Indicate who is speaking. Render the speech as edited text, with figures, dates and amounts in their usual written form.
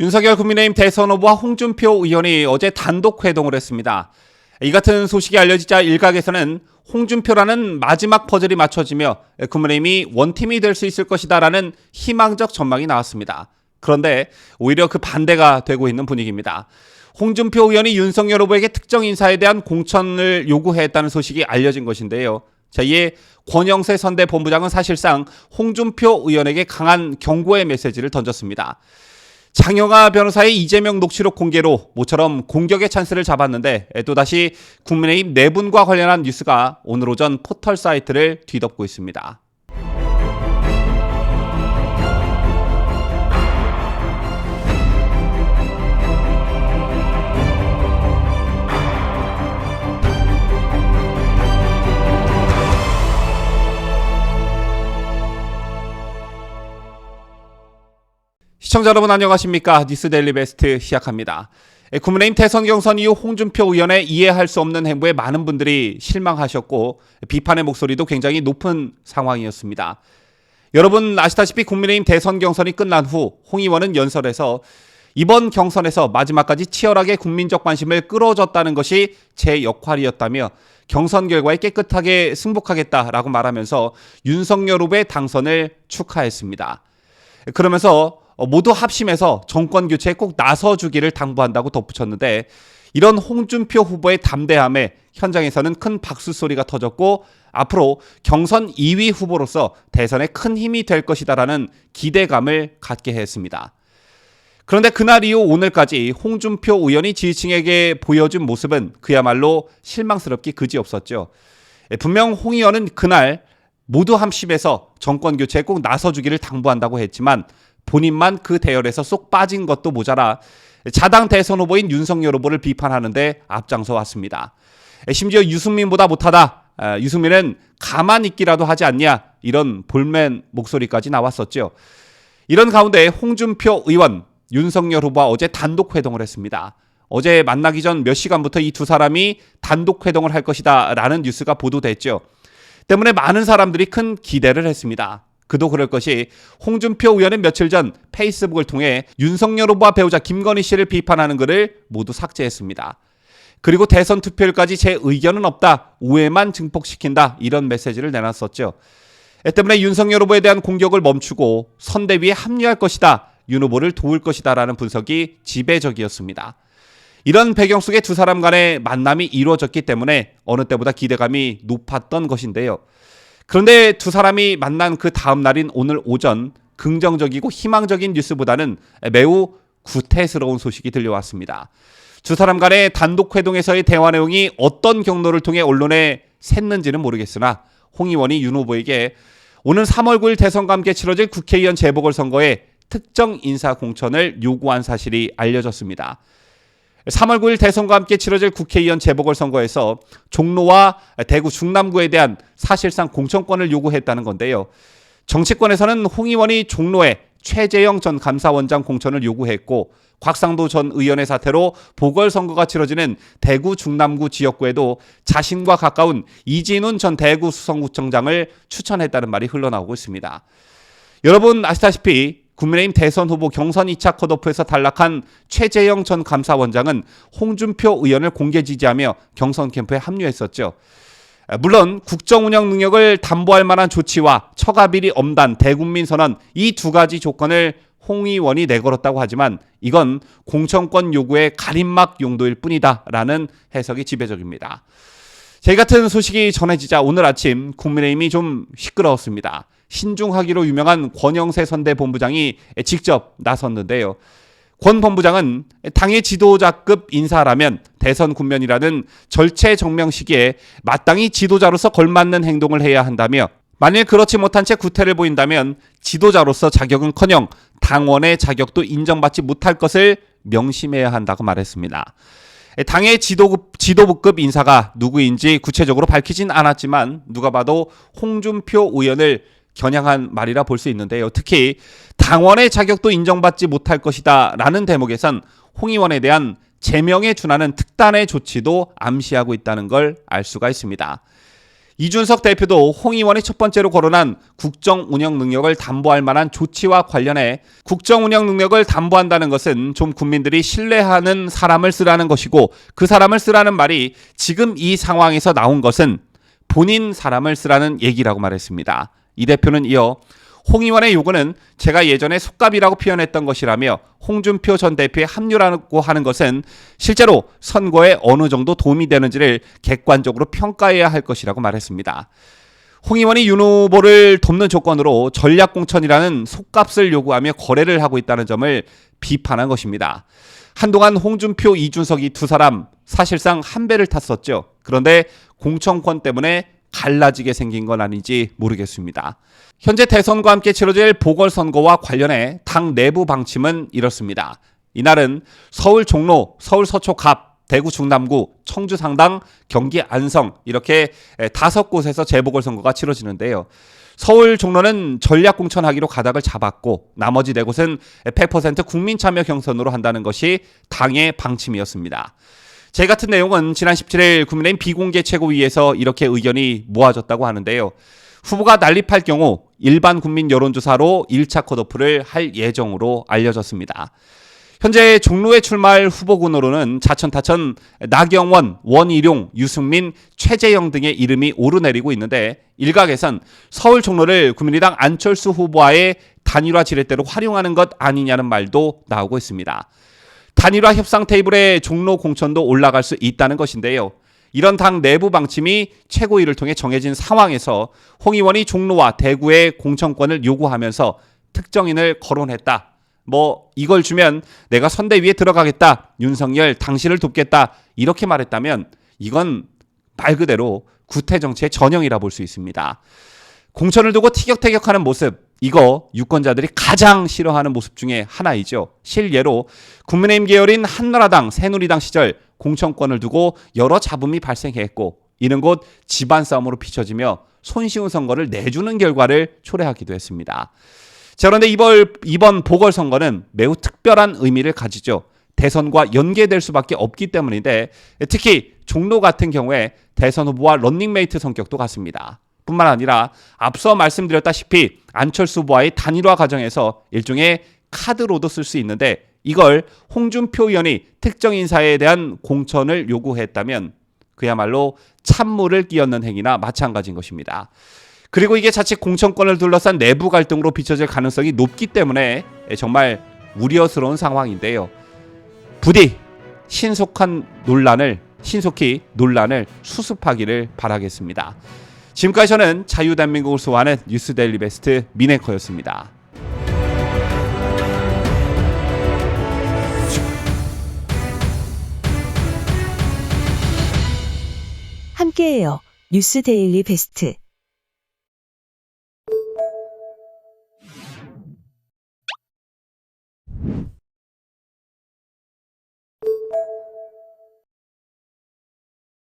Speaker 1: 윤석열 국민의힘 대선 후보와 홍준표 의원이 어제 단독 회동을 했습니다. 이 같은 소식이 알려지자 일각에서는 홍준표라는 마지막 퍼즐이 맞춰지며 국민의힘이 원팀이 될 수 있을 것이다라는 희망적 전망이 나왔습니다. 그런데 오히려 그 반대가 되고 있는 분위기입니다. 홍준표 의원이 윤석열 후보에게 특정 인사에 대한 공천을 요구했다는 소식이 알려진 것인데요. 이에 권영세 선대본부장은 사실상 홍준표 의원에게 강한 경고의 메시지를 던졌습니다. 장영하 변호사의 이재명 녹취록 공개로 모처럼 공격의 찬스를 잡았는데 또다시 국민의힘 내분과 관련한 뉴스가 오늘 오전 포털 사이트를 뒤덮고 있습니다. 시청자 여러분 안녕하십니까? 뉴스데일리 베스트 시작합니다. 국민의힘 대선 경선 이후 홍준표 의원의 이해할 수 없는 행보에 많은 분들이 실망하셨고 비판의 목소리도 굉장히 높은 상황이었습니다. 여러분 아시다시피 국민의힘 대선 경선이 끝난 후 홍 의원은 연설에서 이번 경선에서 마지막까지 치열하게 국민적 관심을 끌어줬다는 것이 제 역할이었다며 경선 결과에 깨끗하게 승복하겠다라고 말하면서 윤석열 후보의 당선을 축하했습니다. 그러면서 모두 합심해서 정권 교체에 꼭 나서주기를 당부한다고 덧붙였는데 이런 홍준표 후보의 담대함에 현장에서는 큰 박수 소리가 터졌고 앞으로 경선 2위 후보로서 대선에 큰 힘이 될 것이다라는 기대감을 갖게 했습니다. 그런데 그날 이후 오늘까지 홍준표 의원이 지지층에게 보여준 모습은 그야말로 실망스럽기 그지없었죠. 분명 홍 의원은 그날 모두 합심해서 정권 교체에 꼭 나서주기를 당부한다고 했지만 본인만 그 대열에서 쏙 빠진 것도 모자라 자당 대선 후보인 윤석열 후보를 비판하는데 앞장서 왔습니다. 심지어 유승민보다 못하다, 유승민은 가만히 있기라도 하지 않냐, 이런 볼멘 목소리까지 나왔었죠. 이런 가운데 홍준표 의원, 윤석열 후보와 어제 단독 회동을 했습니다. 어제 만나기 전 몇 시간부터 이 두 사람이 단독 회동을 할 것이다 라는 뉴스가 보도됐죠. 때문에 많은 사람들이 큰 기대를 했습니다. 그도 그럴 것이 홍준표 의원은 며칠 전 페이스북을 통해 윤석열 후보와 배우자 김건희 씨를 비판하는 글을 모두 삭제했습니다. 그리고 대선 투표일까지 제 의견은 없다, 오해만 증폭시킨다, 이런 메시지를 내놨었죠. 때문에 윤석열 후보에 대한 공격을 멈추고 선대위에 합류할 것이다, 윤 후보를 도울 것이다 라는 분석이 지배적이었습니다. 이런 배경 속에 두 사람 간의 만남이 이루어졌기 때문에 어느 때보다 기대감이 높았던 것인데요. 그런데 두 사람이 만난 그 다음 날인 오늘 오전 긍정적이고 희망적인 뉴스보다는 매우 구태스러운 소식이 들려왔습니다. 두 사람 간의 단독 회동에서의 대화 내용이 어떤 경로를 통해 언론에 샜는지는 모르겠으나 홍 의원이 윤 후보에게 오는 3월 9일 대선과 함께 치러질 국회의원 재보궐선거에 특정 인사 공천을 요구한 사실이 알려졌습니다. 3월 9일 대선과 함께 치러질 국회의원 재보궐선거에서 종로와 대구 중남구에 대한 사실상 공천권을 요구했다는 건데요. 정치권에서는 홍 의원이 종로에 최재형 전 감사원장 공천을 요구했고 곽상도 전 의원의 사태로 보궐선거가 치러지는 대구 중남구 지역구에도 자신과 가까운 이진훈 전 대구 수성구청장을 추천했다는 말이 흘러나오고 있습니다. 여러분 아시다시피 국민의힘 대선 후보 경선 2차 컷오프에서 탈락한 최재형 전 감사원장은 홍준표 의원을 공개 지지하며 경선 캠프에 합류했었죠. 물론 국정운영 능력을 담보할 만한 조치와 처가비리 엄단, 대국민 선언, 이 두 가지 조건을 홍 의원이 내걸었다고 하지만 이건 공천권 요구의 가림막 용도일 뿐이다 라는 해석이 지배적입니다. 이 같은 소식이 전해지자 오늘 아침 국민의힘이 좀 시끄러웠습니다. 신중하기로 유명한 권영세 선대본부장이 직접 나섰는데요. 권 본부장은 당의 지도자급 인사라면 대선 국면이라는 절체정명 시기에 마땅히 지도자로서 걸맞는 행동을 해야 한다며 만일 그렇지 못한 채 구태를 보인다면 지도자로서 자격은커녕 당원의 자격도 인정받지 못할 것을 명심해야 한다고 말했습니다. 당의 지도부급 인사가 누구인지 구체적으로 밝히진 않았지만 누가 봐도 홍준표 의원을 겨냥한 말이라 볼 수 있는데요. 특히 당원의 자격도 인정받지 못할 것이다 라는 대목에선 홍 의원에 대한 제명에 준하는 특단의 조치도 암시하고 있다는 걸 알 수가 있습니다. 이준석 대표도 홍 의원이 첫 번째로 거론한 국정 운영 능력을 담보할 만한 조치와 관련해 국정 운영 능력을 담보한다는 것은 좀 국민들이 신뢰하는 사람을 쓰라는 것이고, 그 사람을 쓰라는 말이 지금 이 상황에서 나온 것은 본인 사람을 쓰라는 얘기라고 말했습니다. 이 대표는 이어 홍 의원의 요구는 제가 예전에 속갑이라고 표현했던 것이라며, 홍준표 전 대표의 합류라고 하는 것은 실제로 선거에 어느 정도 도움이 되는지를 객관적으로 평가해야 할 것이라고 말했습니다. 홍 의원이 윤 후보를 돕는 조건으로 전략공천이라는 속값을 요구하며 거래를 하고 있다는 점을 비판한 것입니다. 한동안 홍준표, 이준석이 두 사람 사실상 한 배를 탔었죠. 그런데 공천권 때문에 갈라지게 생긴 건 아닌지 모르겠습니다. 현재 대선과 함께 치러질 보궐선거와 관련해 당 내부 방침은 이렇습니다. 이날은 서울 종로, 서울 서초 갑, 대구 중남구, 청주 상당, 경기 안성 이렇게 5곳에서 재보궐선거가 치러지는데요. 서울 종로는 전략공천하기로 가닥을 잡았고, 나머지 4곳은 100% 국민참여 경선으로 한다는 것이 당의 방침이었습니다. 제 같은 내용은 지난 17일 국민의힘 비공개 최고위에서 이렇게 의견이 모아졌다고 하는데요. 후보가 난립할 경우 일반 국민 여론조사로 1차 컷오프를 할 예정으로 알려졌습니다. 현재 종로에 출마할 후보군으로는 자천타천 나경원, 원희룡, 유승민, 최재형 등의 이름이 오르내리고 있는데, 일각에선 서울 종로를 국민의당 안철수 후보와의 단일화 지렛대로 활용하는 것 아니냐는 말도 나오고 있습니다. 단일화 협상 테이블에 종로 공천도 올라갈 수 있다는 것인데요. 이런 당 내부 방침이 최고위를 통해 정해진 상황에서 홍 의원이 종로와 대구의 공천권을 요구하면서 특정인을 거론했다. 이걸 주면 내가 선대위에 들어가겠다. 윤석열 당신을 돕겠다. 이렇게 말했다면 이건 말 그대로 구태정치의 전형이라 볼 수 있습니다. 공천을 두고 티격태격하는 모습, 이거 유권자들이 가장 싫어하는 모습 중에 하나이죠. 실예로 국민의힘 계열인 한나라당, 새누리당 시절 공천권을 두고 여러 잡음이 발생했고, 이는 곧 집안 싸움으로 비춰지며 손쉬운 선거를 내주는 결과를 초래하기도 했습니다. 자, 그런데 이번 보궐선거는 매우 특별한 의미를 가지죠. 대선과 연계될 수밖에 없기 때문인데, 특히 종로 같은 경우에 대선 후보와 런닝메이트 성격도 같습니다. 뿐만 아니라 앞서 말씀드렸다시피 안철수 후보와의 단일화 과정에서 일종의 카드로도 쓸 수 있는데, 이걸 홍준표 의원이 특정 인사에 대한 공천을 요구했다면 그야말로 찬물을 끼얹는 행위나 마찬가지인 것입니다. 그리고 이게 자칫 공천권을 둘러싼 내부 갈등으로 비춰질 가능성이 높기 때문에 정말 우려스러운 상황인데요. 부디 신속히 논란을 수습하기를 바라겠습니다. 지금까지 저는 자유대한민국을 소화하는 뉴스데일리 베스트 민앵커였습니다.
Speaker 2: 함께해요. 뉴스데일리 베스트.